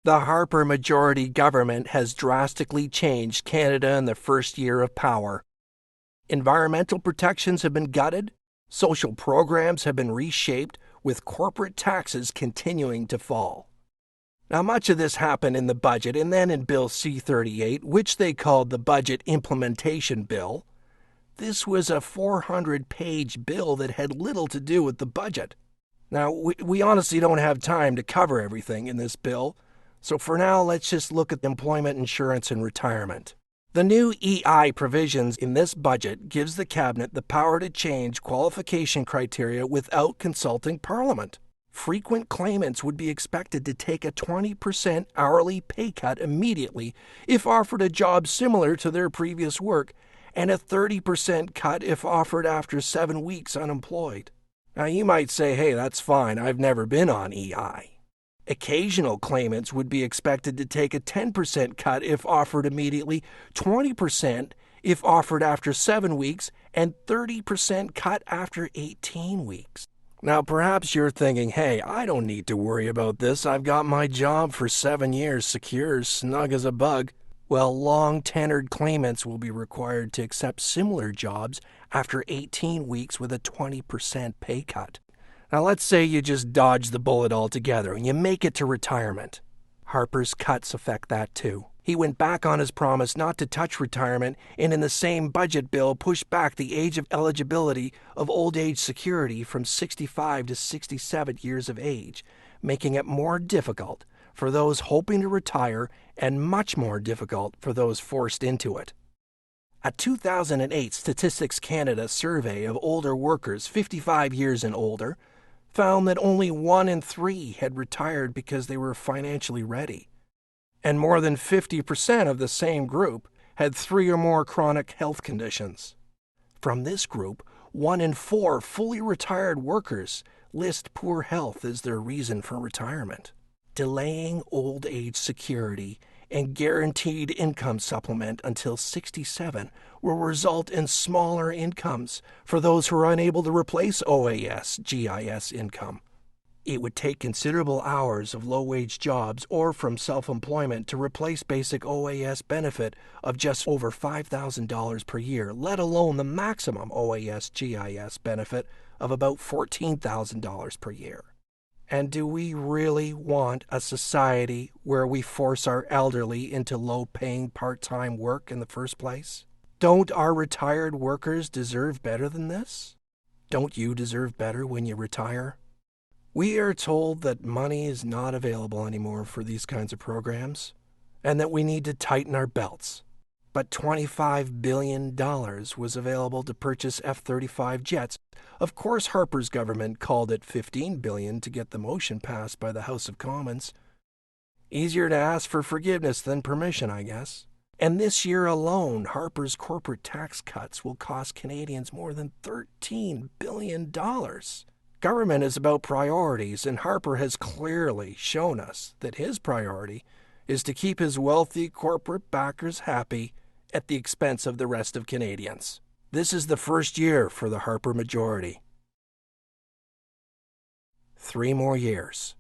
The Harper majority government has drastically changed Canada in the first year of power. Environmental protections have been gutted, social programs have been reshaped, with corporate taxes continuing to fall. Now, much of this happened in the budget and then in Bill C-38, which they called the Budget Implementation Bill. This was a 400-page bill that had little to do with the budget. Now, we honestly don't have time to cover everything in this bill, so for now, let's just look at employment insurance and retirement. The new EI provisions in this budget gives the Cabinet the power to change qualification criteria without consulting Parliament. Frequent claimants would be expected to take a 20% hourly pay cut immediately if offered a job similar to their previous work, and a 30% cut if offered after 7 weeks unemployed. Now you might say, hey, that's fine, I've never been on EI. Occasional claimants would be expected to take a 10% cut if offered immediately, 20% if offered after 7 weeks, and 30% cut after 18 weeks. Now perhaps you're thinking, hey, I don't need to worry about this, I've got my job for 7 years secure, snug as a bug. Well, long-tenured claimants will be required to accept similar jobs after 18 weeks with a 20% pay cut. Now let's say you just dodge the bullet altogether and you make it to retirement. Harper's cuts affect that too. He went back on his promise not to touch retirement and in the same budget bill pushed back the age of eligibility of old age security from 65 to 67 years of age, making it more difficult for those hoping to retire and much more difficult for those forced into it. A 2008 Statistics Canada survey of older workers 55 years and older found that only 1 in 3 had retired because they were financially ready, and more than 50% of the same group had 3 or more chronic health conditions. From this group, 1 in 4 fully retired workers list poor health as their reason for retirement. Delaying old age security and guaranteed income supplement until 67 will result in smaller incomes for those who are unable to replace OAS/GIS income. It would take considerable hours of low-wage jobs or from self-employment to replace basic OAS benefit of just over $5,000 per year, let alone the maximum OAS/GIS benefit of about $14,000 per year. And do we really want a society where we force our elderly into low-paying part-time work in the first place? Don't our retired workers deserve better than this? Don't you deserve better when you retire? We are told that money is not available anymore for these kinds of programs, and that we need to tighten our belts. But $25 billion was available to purchase F-35 jets. Of course, Harper's government called it $15 billion to get the motion passed by the House of Commons. Easier to ask for forgiveness than permission, I guess. And this year alone, Harper's corporate tax cuts will cost Canadians more than $13 billion. Government is about priorities, and Harper has clearly shown us that his priority is to keep his wealthy corporate backers happy at the expense of the rest of Canadians. This is the first year for the Harper majority. 3 more years.